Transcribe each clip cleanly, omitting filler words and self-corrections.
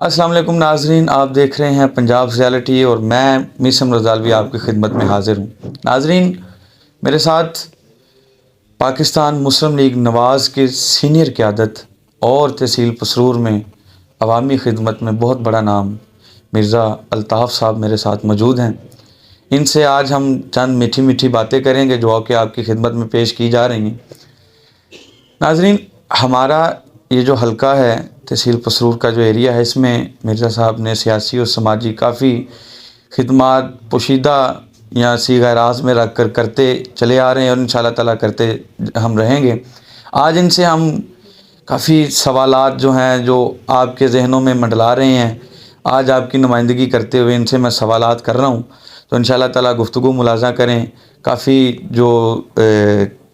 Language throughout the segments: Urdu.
السلام علیکم ناظرین، آپ دیکھ رہے ہیں پنجاب ریالٹی اور میں میسم رضالوی آپ کی خدمت میں حاضر ہوں۔ ناظرین، میرے ساتھ پاکستان مسلم لیگ نواز کے سینئر قیادت اور تحصیل پسرور میں عوامی خدمت میں بہت بڑا نام مرزا الطاف صاحب میرے ساتھ موجود ہیں۔ ان سے آج ہم چند میٹھی میٹھی باتیں کریں گے جو کہ آپ کی خدمت میں پیش کی جا رہی ہیں۔ ناظرین، ہمارا یہ جو حلقہ ہے تحصیل پسرور کا جو ایریا ہے، اس میں مرزا صاحب نے سیاسی اور سماجی کافی خدمات پوشیدہ یا صیغہ راز میں رکھ کر کرتے چلے آ رہے ہیں اور انشاءاللہ تعالیٰ کرتے ہم رہیں گے۔ آج ان سے ہم کافی سوالات جو ہیں جو آپ کے ذہنوں میں منڈلا رہے ہیں، آج آپ کی نمائندگی کرتے ہوئے ان سے میں سوالات کر رہا ہوں، تو انشاءاللہ تعالیٰ گفتگو ملاحظہ کریں۔ کافی جو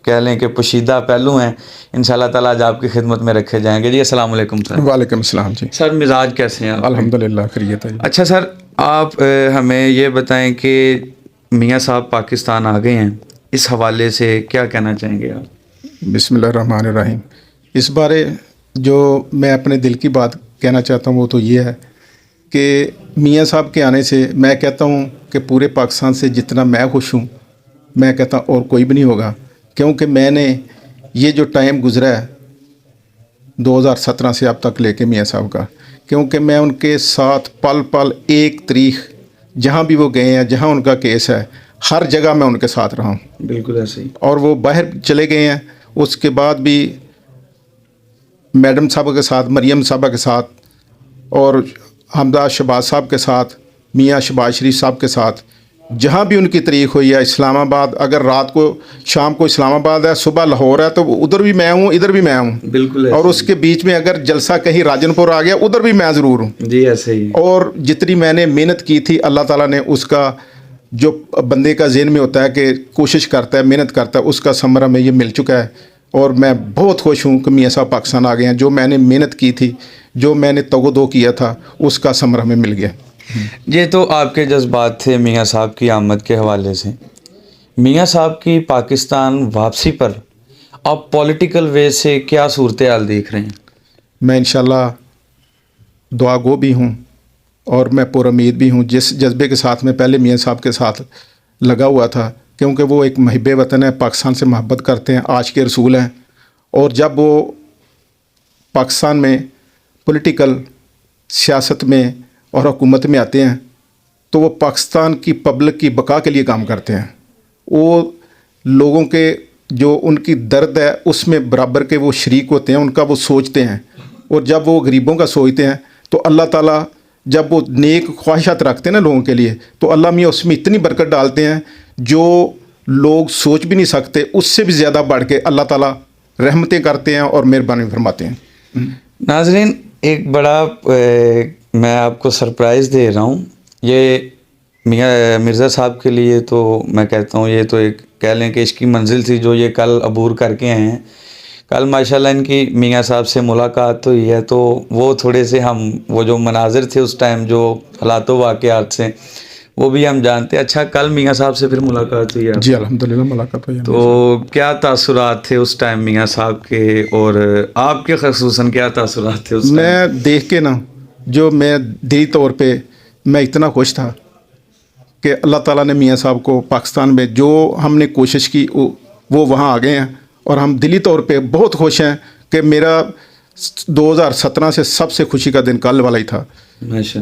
کہہ لیں کہ پوشیدہ پہلو ہیں، انشاءاللہ تعالیٰ آج آپ کی خدمت میں رکھے جائیں گے۔ جی السلام علیکم سر۔ وعلیکم السلام جی۔ سر مزاج کیسے ہیں آپ؟ الحمدللہ خیریت ہے جی۔ اچھا سر، آپ ہمیں یہ بتائیں کہ میاں صاحب پاکستان آ گئے ہیں، اس حوالے سے کیا کہنا چاہیں گے آپ؟ بسم اللہ الرحمن الرحیم۔ اس بارے جو میں اپنے دل کی بات کہنا چاہتا ہوں وہ تو یہ ہے کہ میاں صاحب کے آنے سے میں کہتا ہوں کہ پورے پاکستان سے جتنا میں خوش ہوں، میں کہتا ہوں اور کوئی بھی نہیں ہوگا، کیونکہ میں نے یہ جو ٹائم گزرا ہے 2017 سے اب تک لے کے میاں صاحب کا، کیونکہ میں ان کے ساتھ پل پل ایک تاریخ جہاں بھی وہ گئے ہیں، جہاں ان کا کیس ہے، ہر جگہ میں ان کے ساتھ رہا ہوں۔ بالکل ایسے ہی۔ اور وہ باہر چلے گئے ہیں، اس کے بعد بھی میڈم صاحبہ کے ساتھ، مریم صاحبہ کے ساتھ، اور حمدہ شہباز صاحب کے ساتھ، میاں شہباز شریف صاحب کے ساتھ، جہاں بھی ان کی تاریخ ہوئی ہے، اسلام آباد، اگر رات کو شام کو اسلام آباد ہے، صبح لاہور ہے، تو ادھر بھی میں ہوں، ادھر بھی میں ہوں۔ بالکل۔ اور اس کے بیچ میں اگر جلسہ کہیں راجن پور آ گیا، ادھر بھی میں ضرور ہوں۔ جی ایسے ہی۔ اور جتنی میں نے محنت کی تھی، اللہ تعالیٰ نے اس کا، جو بندے کا ذہن میں ہوتا ہے کہ کوشش کرتا ہے، محنت کرتا ہے، اس کا ثمرہ میں یہ مل چکا ہے۔ اور میں بہت خوش ہوں کہ میاں صاحب پاکستان آ گئے ہیں۔ جو میں نے محنت کی تھی، جو میں نے تگ و دو کیا تھا، اس کا ثمرہ میں مل گیا۔ یہ تو آپ کے جذبات تھے میاں صاحب کی آمد کے حوالے سے۔ میاں صاحب کی پاکستان واپسی پر آپ پولیٹیکل وے سے کیا صورتحال دیکھ رہے ہیں؟ میں انشاءاللہ دعا گو بھی ہوں اور میں پر امید بھی ہوں، جس جذبے کے ساتھ میں پہلے میاں صاحب کے ساتھ لگا ہوا تھا، کیونکہ وہ ایک محب وطن ہے، پاکستان سے محبت کرتے ہیں، عاشق کے رسول ہیں۔ اور جب وہ پاکستان میں پولیٹیکل سیاست میں اور حکومت میں آتے ہیں تو وہ پاکستان کی پبلک کی بقا کے لیے کام کرتے ہیں۔ وہ لوگوں کے جو ان کی درد ہے اس میں برابر کے وہ شریک ہوتے ہیں، ان کا وہ سوچتے ہیں۔ اور جب وہ غریبوں کا سوچتے ہیں تو اللہ تعالیٰ، جب وہ نیک خواہشات رکھتے ہیں نا لوگوں کے لیے، تو اللہ میاں اس میں اتنی برکت ڈالتے ہیں جو لوگ سوچ بھی نہیں سکتے، اس سے بھی زیادہ بڑھ کے اللہ تعالیٰ رحمتیں کرتے ہیں اور مہربانی فرماتے ہیں۔ ناظرین، ایک بڑا میں آپ کو سرپرائز دے رہا ہوں۔ یہ میاں مرزا صاحب کے لیے تو میں کہتا ہوں یہ تو ایک کہہ لیں کہ عشقی منزل تھی جو یہ کل عبور کر کے آئے ہیں۔ کل ماشاءاللہ ان کی میاں صاحب سے ملاقات ہوئی ہے، تو وہ تھوڑے سے ہم وہ جو مناظر تھے اس ٹائم، جو حالات و واقعات سے، وہ بھی ہم جانتے ہیں۔ اچھا، کل میاں صاحب سے پھر ملاقات ہوئی ہے؟ جی الحمدللہ ملاقات ہوئی ہے۔ تو کیا تاثرات تھے اس ٹائم میاں صاحب کے، اور آپ کے خصوصاً کیا تاثرات تھے اس ٹائم؟ میں دیکھ کے نا، جو میں دلی طور پہ میں اتنا خوش تھا کہ اللہ تعالیٰ نے میاں صاحب کو پاکستان میں جو ہم نے کوشش کی وہ وہاں آ گئے ہیں، اور ہم دلی طور پہ بہت خوش ہیں کہ میرا 2017 سے سب سے خوشی کا دن کل والا ہی تھا۔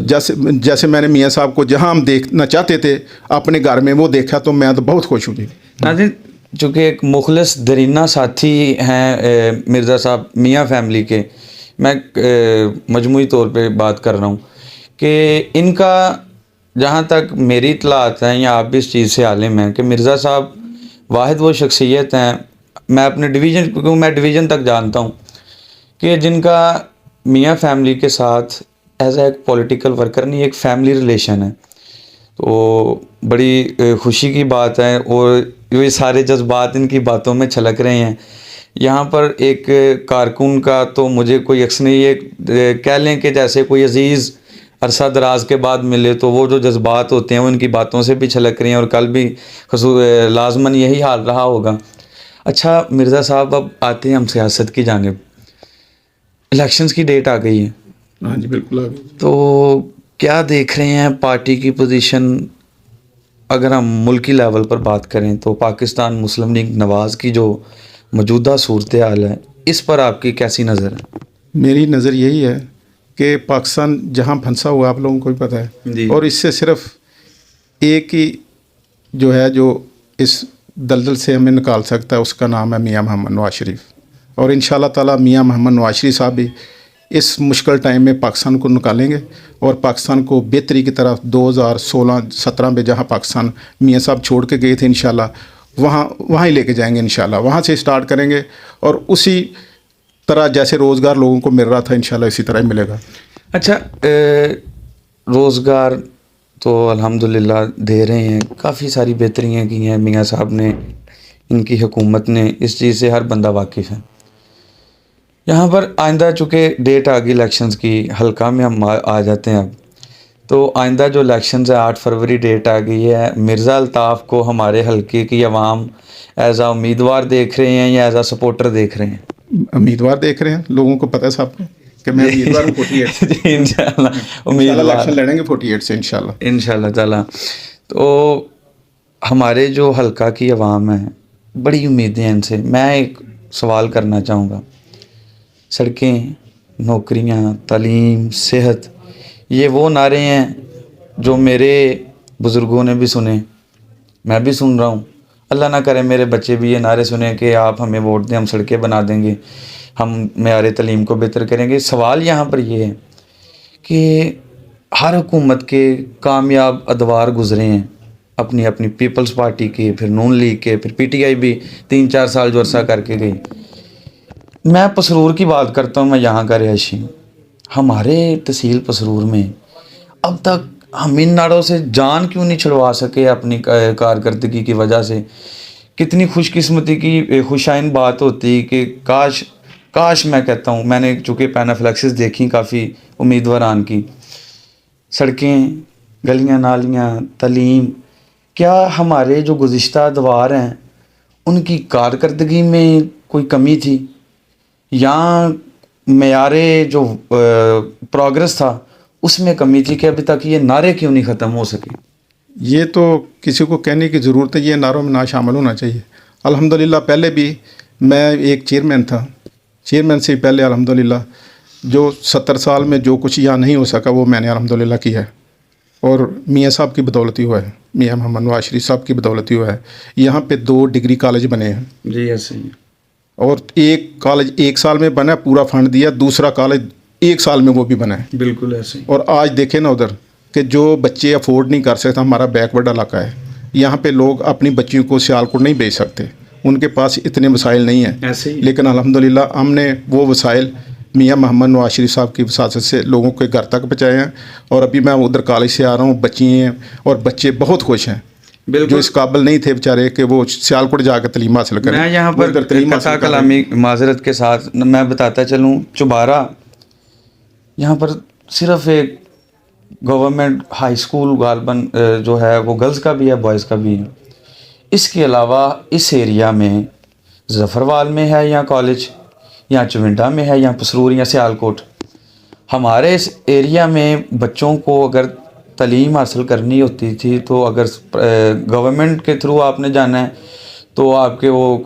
جیسے میں نے میاں صاحب کو جہاں ہم دیکھنا چاہتے تھے اپنے گھر میں وہ دیکھا، تو میں تو بہت خوش ہوں جی۔ ناظرین، چونکہ ایک مخلص درینہ ساتھی ہیں مرزا صاحب میاں فیملی کے، میں مجموعی طور پہ بات کر رہا ہوں کہ ان کا، جہاں تک میری اطلاعات ہیں یا آپ بھی اس چیز سے عالم ہیں، کہ مرزا صاحب واحد وہ شخصیت ہیں، میں اپنے ڈویژن، کیونکہ میں ڈویژن تک جانتا ہوں، کہ جن کا میاں فیملی کے ساتھ ایز اے ایک پولیٹیکل ورکر نہیں، ایک فیملی ریلیشن ہے۔ تو بڑی خوشی کی بات ہے، اور یہ سارے جذبات ان کی باتوں میں چھلک رہے ہیں۔ یہاں پر ایک کارکن کا تو مجھے کوئی عکس نہیں، یہ کہہ لیں کہ جیسے کوئی عزیز عرصہ دراز کے بعد ملے تو وہ جو جذبات ہوتے ہیں وہ ان کی باتوں سے بھی چھلک رہے ہیں، اور کل بھی لازماً یہی حال رہا ہوگا۔ اچھا مرزا صاحب، اب آتے ہیں ہم سیاست کی جانب۔ الیکشنز کی ڈیٹ آ گئی ہے، ہاں جی بالکل آ گئی. تو کیا دیکھ رہے ہیں پارٹی کی پوزیشن؟ اگر ہم ملکی لیول پر بات کریں تو پاکستان مسلم لیگ نواز کی جو موجودہ صورتحال ہے اس پر آپ کی کیسی نظر ہے؟ میری نظر یہی ہے کہ پاکستان جہاں پھنسا ہوا آپ لوگوں کو بھی پتہ ہے جی. اور اس سے صرف ایک ہی جو ہے جو اس دلدل سے ہمیں نکال سکتا ہے اس کا نام ہے میاں محمد نواز شریف. اور ان شاء اللہ تعالیٰ میاں محمد نواز شریف صاحب بھی اس مشکل ٹائم میں پاکستان کو نکالیں گے اور پاکستان کو بہتری کی طرف 2016-17 میں جہاں پاکستان میاں صاحب چھوڑ کے گئے تھے انشاءاللہ وہاں ہی لے کے جائیں گے انشاءاللہ. وہاں سے اسٹارٹ کریں گے اور اسی طرح جیسے روزگار لوگوں کو مل رہا تھا انشاءاللہ اسی طرح ہی ملے گا. اچھا، روزگار تو الحمدللہ دے رہے ہیں، کافی ساری بہتریاں کی ہیں میاں صاحب نے، ان کی حکومت نے، اس چیز سے ہر بندہ واقف ہے. یہاں پر آئندہ چونکہ ڈیٹ آ گئی الیکشنز کی، حلقہ میں ہم آ جاتے ہیں اب. تو آئندہ جو الیکشنز ہے 8 فروری ڈیٹ آ گئی ہے. مرزا الطاف کو ہمارے حلقے کی عوام ایز اے امیدوار دیکھ رہے ہیں یا ایز اے سپورٹر دیکھ رہے ہیں؟ امیدوار دیکھ رہے ہیں. لوگوں کو پتہ ہے صاحب کو کہ میں امیدوار ہوں 48 سے. جی انشاءاللہ امیدوار الیکشن لڑیں گے 48 سے انشاءاللہ. انشاءاللہ تعالیٰ. تو ہمارے جو حلقہ کی عوام ہے بڑی امیدیں ہیں ان سے. میں ایک سوال کرنا چاہوں گا. سڑکیں، نوکریاں، تعلیم، صحت، یہ وہ نعرے ہیں جو میرے بزرگوں نے بھی سنے، میں بھی سن رہا ہوں. اللہ نہ کرے میرے بچے بھی یہ نعرے سنیں کہ آپ ہمیں ووٹ دیں، ہم سڑکیں بنا دیں گے، ہم معیار تعلیم کو بہتر کریں گے. سوال یہاں پر یہ ہے کہ ہر حکومت کے کامیاب ادوار گزرے ہیں، اپنی اپنی پیپلز پارٹی کے، پھر نون لیگ کے، پھر پی ٹی آئی بھی 3-4 سال جو عرصہ کر کے گئی. میں پسرور کی بات کرتا ہوں، میں یہاں کا رہائشی ہوں. ہمارے تحصیل پسرور میں اب تک ہم ان نعروں سے جان کیوں نہیں چھڑوا سکے اپنی کارکردگی کی وجہ سے؟ کتنی خوش قسمتی کی خوشائن بات ہوتی کہ کاش میں کہتا ہوں، میں نے چونکہ پینافلیکسس دیکھی کافی امیدواران کی، سڑکیں، گلیاں نالیاں، تعلیم، کیا ہمارے جو گزشتہ ادوار ہیں ان کی کارکردگی میں کوئی کمی تھی یا معیار جو پروگرس تھا اس میں کمی تھی کہ ابھی تک یہ نعرے کیوں نہیں ختم ہو سکے؟ یہ تو کسی کو کہنے کی ضرورت ہے، یہ نعروں میں نہ شامل ہونا چاہیے. الحمدللہ پہلے بھی میں ایک چیئرمین تھا، چیئرمین سے پہلے الحمدللہ جو 70 سال میں جو کچھ یہاں نہیں ہو سکا وہ میں نے الحمدللہ کیا ہے. اور میاں صاحب کی بدولت ہی ہوا ہے، میاں محمد نواز شریف صاحب کی بدولت ہی ہوا ہے. یہاں پہ 2 ڈگری کالج بنے ہیں. جی ایسے ہی. اور ایک کالج 1 سال میں بنا، پورا فنڈ دیا. دوسرا کالج 1 سال میں وہ بھی بنا ہے. بالکل ایسے ہی. اور آج دیکھیں نا ادھر کہ جو بچے افورڈ نہیں کر سکتے، ہمارا بیکورڈ علاقہ ہے، یہاں پہ لوگ اپنی بچیوں کو سیالکوٹ نہیں بھیج سکتے، ان کے پاس اتنے وسائل نہیں ہیں. ایسے ہی. لیکن الحمدللہ ہم نے وہ وسائل میاں محمد نواز شریف صاحب کی وساطت سے لوگوں کے گھر تک پہنچائے ہیں. اور ابھی میں ادھر کالج سے آ رہا ہوں، بچی ہیں اور بچے بہت خوش ہیں جو اس قابل نہیں تھے بیچارے کہ وہ سیالکوٹ جا کے تعلیم حاصل کریں. میں یہاں پر قطع کلامی معذرت کے ساتھ میں بتاتا چلوں، چبارہ یہاں پر صرف ایک گورنمنٹ ہائی اسکول غالباً جو ہے وہ گرلز کا بھی ہے، بوائز کا بھی ہے. اس کے علاوہ اس ایریا میں ظفروال میں ہے یا کالج، یا چونڈا میں ہے یا پسرور یا سیالکوٹ. ہمارے اس ایریا میں بچوں کو اگر تعلیم حاصل کرنی ہوتی تھی تو اگر گورنمنٹ کے تھرو آپ نے جانا ہے تو آپ کے وہ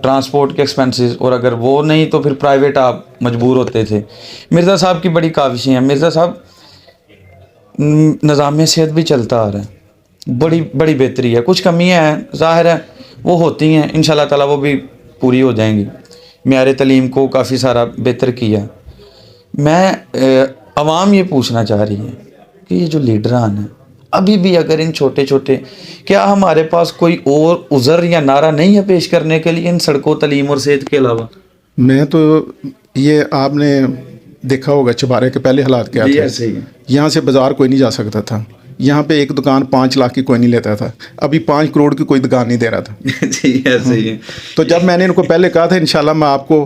ٹرانسپورٹ کے ایکسپینسز، اور اگر وہ نہیں تو پھر پرائیویٹ آپ مجبور ہوتے تھے. مرزا صاحب کی بڑی کاوشیں ہیں. مرزا صاحب نظام صحت بھی چلتا آ رہا ہے، بڑی بہتری ہے. کچھ کمیاں ہیں ظاہر ہے وہ ہوتی ہیں، انشاءاللہ تعالیٰ وہ بھی پوری ہو جائیں گی. معیار تعلیم کو کافی سارا بہتر کیا. میں عوام یہ پوچھنا چاہ رہی ہے کہ یہ جو لیڈران ہیں ابھی بھی اگر ان چھوٹے کیا ہمارے پاس کوئی اور عذر یا نعرہ نہیں ہے پیش کرنے کے لیے ان سڑکوں، تعلیم اور صحت کے علاوہ؟ میں تو یہ آپ نے دیکھا ہوگا چبارے کے پہلے حالات کیا تھے. یہاں سے بازار کوئی نہیں جا سکتا تھا. یہاں پہ ایک دکان 5 لاکھ کی کوئی نہیں لیتا تھا. ابھی 5 کروڑ کی کوئی دکان نہیں دے رہا تھا. جی ایسے ہی ہے. تو جب میں نے ان کو پہلے کہا تھا انشاءاللہ میں آپ کو